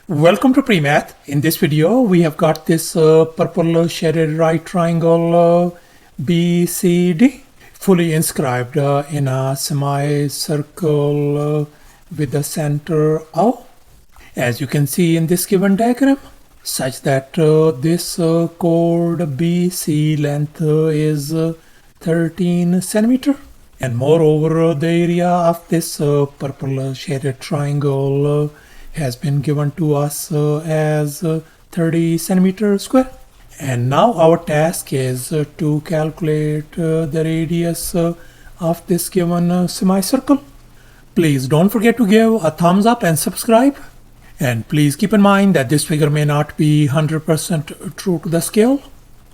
Welcome to PreMath. In this video, we have got this purple shaded right triangle BCD fully inscribed in a semicircle with the center O. As you can see in this given diagram, such that this chord BC length is 13 centimeter. And moreover, the area of this purple shaded triangle has been given to us as 30 centimeter square. And now our task is to calculate the radius of this given semicircle. Please don't forget to give a thumbs up and subscribe. And please keep in mind that this figure may not be 100% true to the scale.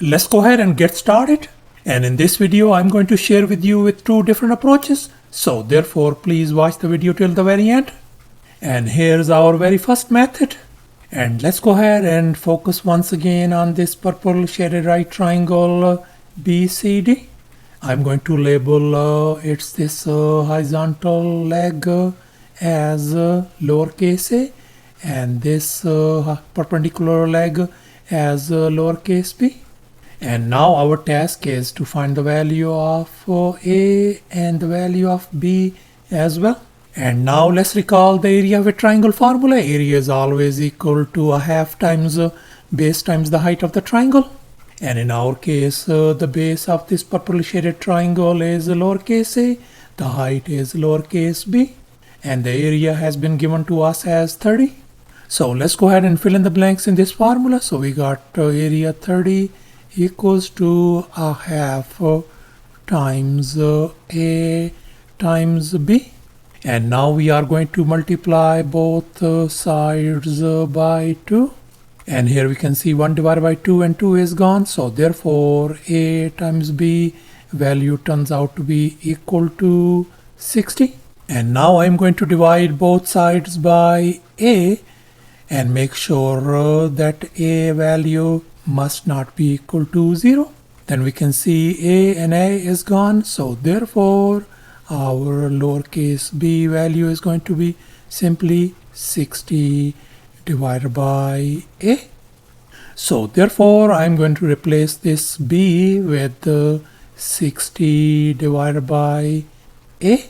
Let's go ahead and get started. And in this video, I'm going to share with you with two different approaches. So therefore, please watch the video till the very end. And here's our very first method. And let's go ahead and focus once again on this purple shaded right triangle BCD. I'm going to label it's this horizontal leg as lowercase a and this perpendicular leg as lowercase b. And now our task is to find the value of a and the value of b as well. And now let's recall the area of a triangle formula. Area is always equal to a half times base times the height of the triangle. And in our case, the base of this purple shaded triangle is lowercase a, the height is lowercase b, and the area has been given to us as 30. So let's go ahead and fill in the blanks in this formula. So we got area 30 equals to a half times a times b. And now we are going to multiply both sides by 2. And here we can see 1 divided by 2 and 2 is gone. So therefore a times b value turns out to be equal to 60. And now I'm going to divide both sides by a and make sure that a value must not be equal to 0. Then we can see a and a is gone. So therefore our lowercase b value is going to be simply 60 divided by a. So therefore I'm going to replace this b with 60 divided by a.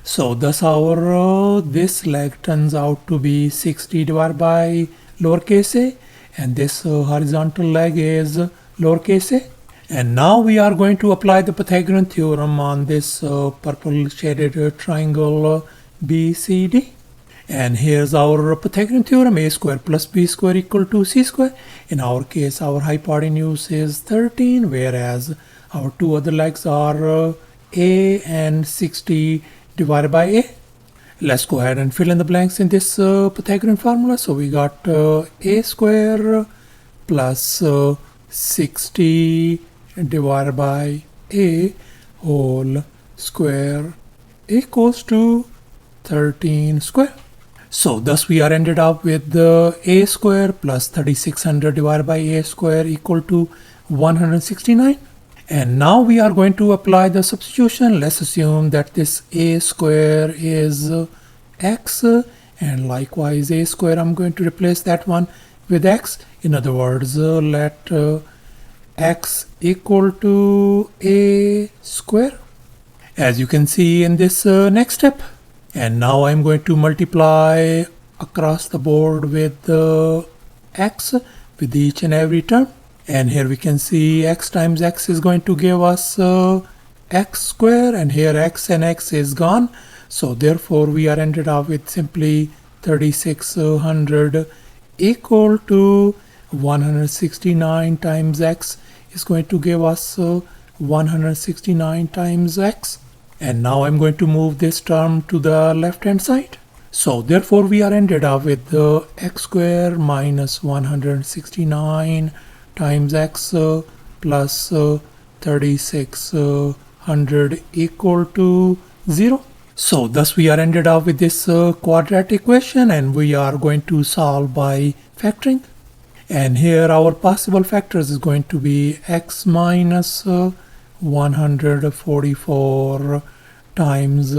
So thus our this leg turns out to be 60 divided by lowercase a, and this horizontal leg is lowercase a. And now we are going to apply the Pythagorean theorem on this purple shaded triangle BCD. And here's our Pythagorean theorem: a square plus b square equal to c square. In our case, our hypotenuse is 13, whereas our two other legs are a and 60 divided by a. Let's go ahead and fill in the blanks in this Pythagorean formula. So we got a square plus 60 divided by a whole square equals to 13 square. So thus we are ended up with a square plus 3600 divided by a square equal to 169. And now we are going to apply the substitution. Let's assume that this a square is x, and likewise a square, I'm going to replace that one with x. In other words, let x equal to a square, as you can see in this next step. And now I'm going to multiply across the board with x with each and every term. And here we can see x times x is going to give us x square, and here x and x is gone. So therefore we are ended up with simply 3600 equal to 169 times x is going to give us 169 times x. And now I'm going to move this term to the left hand side. So therefore we are ended up with x square minus 169 times x plus 3600 equal to 0. So thus we are ended up with this quadratic equation, and we are going to solve by factoring. And here our possible factors is going to be x minus 144 times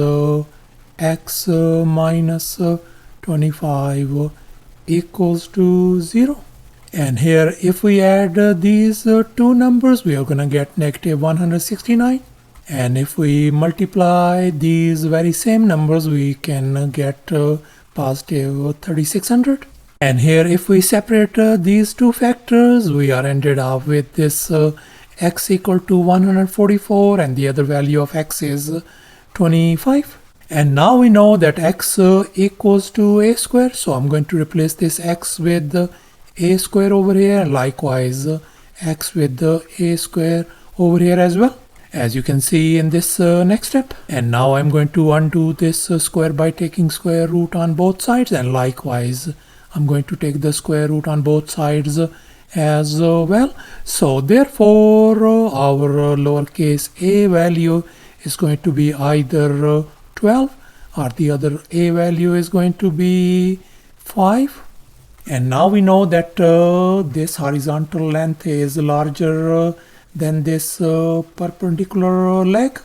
x minus 25 equals to 0. And here if we add these two numbers, we are going to get negative 169. And if we multiply these very same numbers, we can get positive 3600. And here if we separate these two factors, we are ended up with this x equal to 144 and the other value of x is 25. And now we know that x equals to a square, so I'm going to replace this x with a square over here, and likewise x with a square over here as well, as you can see in this next step. And now I'm going to undo this square by taking square root on both sides, and likewise I'm going to take the square root on both sides as well. So therefore our lowercase a value is going to be either 12 or the other a value is going to be 5. And now we know that this horizontal length is larger than this perpendicular leg.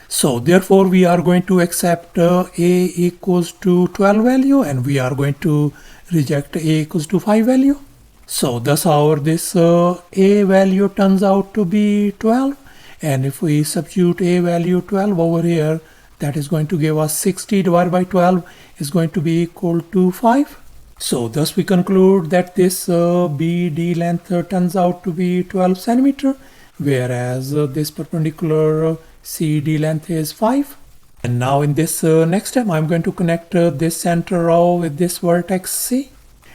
So therefore we are going to accept a equals to 12 value, and we are going to reject a equals to 5 value. So thus our this a value turns out to be 12, and if we substitute a value 12 over here, that is going to give us 60 divided by 12 is going to be equal to 5. So thus we conclude that this BD length turns out to be 12 centimeter, whereas this perpendicular CD length is 5. And now in this next step, I'm going to connect this center row with this vertex C,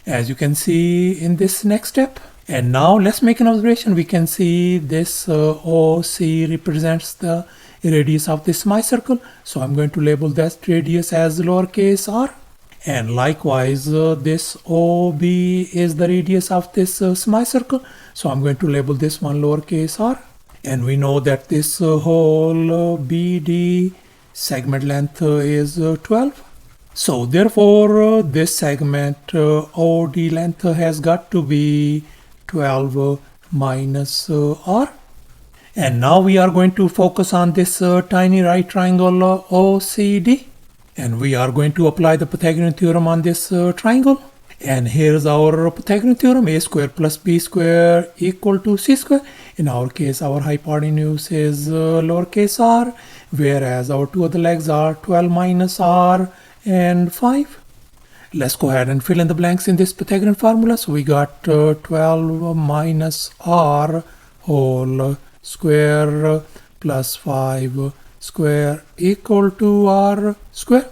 as you can see in this next step. And now let's make an observation. We can see this OC represents the radius of this semicircle. So I'm going to label that radius as lowercase r. And likewise, this OB is the radius of this semicircle. So I'm going to label this one lowercase r. And we know that this whole BD segment length is 12. So therefore, this segment OD length has got to be 12 minus r. And now we are going to focus on this tiny right triangle OCD. And we are going to apply the Pythagorean theorem on this triangle. And here's our Pythagorean theorem: a square plus b square equal to c square. In our case, our hypotenuse is lowercase r, whereas our two other legs are 12 minus r and 5. Let's go ahead and fill in the blanks in this Pythagorean formula. So we got 12 minus r whole square plus 5 square equal to r square.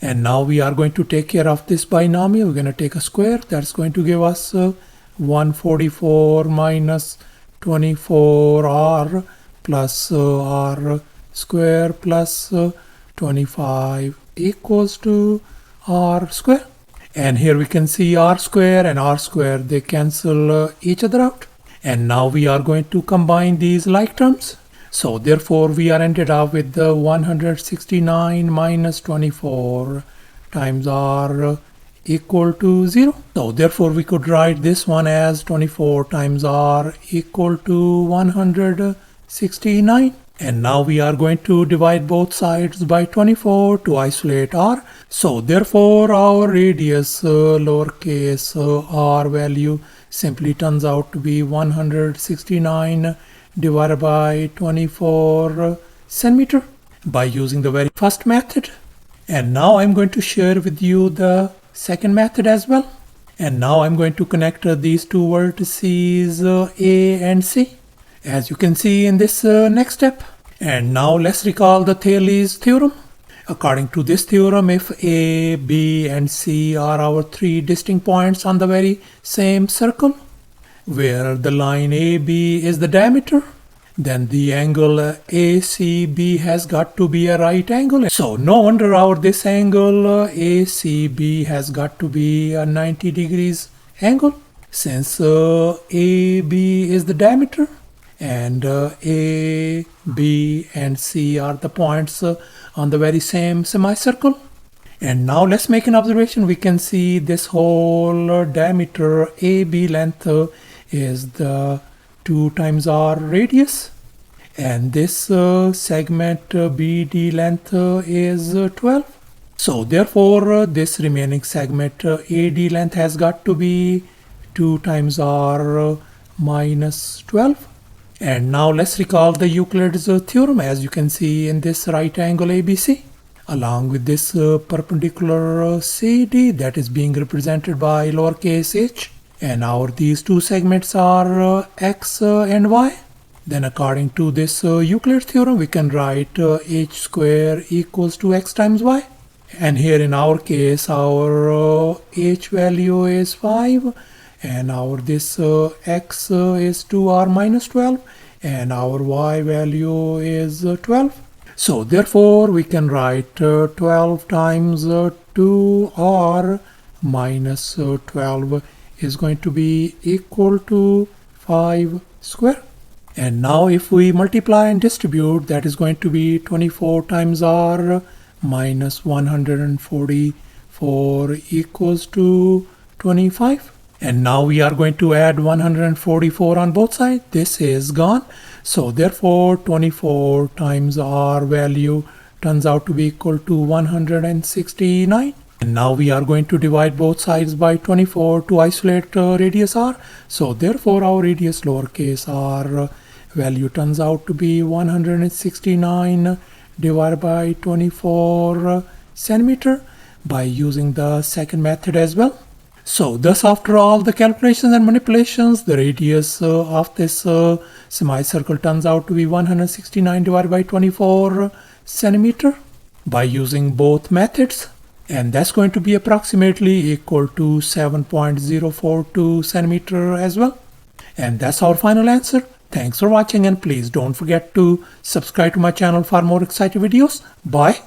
And now we are going to take care of this binomial. We're going to take a square. That's going to give us 144 minus 24r plus r square plus 25 equals to r square. And here we can see r square and r square, they cancel each other out. And now we are going to combine these like terms. So therefore we are ended up with the 169 minus 24 times r equal to 0. So therefore we could write this one as 24 times r equal to 169. And now we are going to divide both sides by 24 to isolate r. So therefore our radius lowercase r value simply turns out to be 169 divided by 24 centimeter by using the very first method. And now I'm going to share with you the second method as well. And now I'm going to connect these two vertices A and C, as you can see in this next step. And now let's recall the Thales theorem. According to this theorem, if A, B and C are our three distinct points on the very same circle, where the line AB is the diameter, then the angle ACB has got to be a right angle. So no wonder this angle ACB has got to be a 90 degrees angle, since AB is the diameter and A, B and C are the points on the very same semicircle. And now let's make an observation. We can see this whole diameter AB length is the 2 times r radius, and this segment BD length is 12. So therefore, this remaining segment AD length has got to be 2 times r minus 12. And now let's recall the Euclid's theorem, as you can see in this right angle ABC. Along with this perpendicular CD that is being represented by lowercase h. And these two segments are x and y. Then according to this Euclid theorem, we can write h square equals to x times y. And here in our case, our h value is 5, and this x is 2r minus 12, and our y value is 12. So therefore, we can write 12 times 2r minus 12 is going to be equal to 5 square. And now if we multiply and distribute, that is going to be 24 times r minus 144 equals to 25. And now we are going to add 144 on both sides. This is gone. So therefore 24 times r value turns out to be equal to 169. And now we are going to divide both sides by 24 to isolate radius r. So therefore our radius lowercase r value turns out to be 169 divided by 24 centimeter by using the second method as well. So thus, after all the calculations and manipulations, the radius of this semicircle turns out to be 169 divided by 24 centimeter by using both methods. And that's going to be approximately equal to 7.042 centimeter as well. And that's our final answer. Thanks for watching, and please don't forget to subscribe to my channel for more exciting videos. Bye.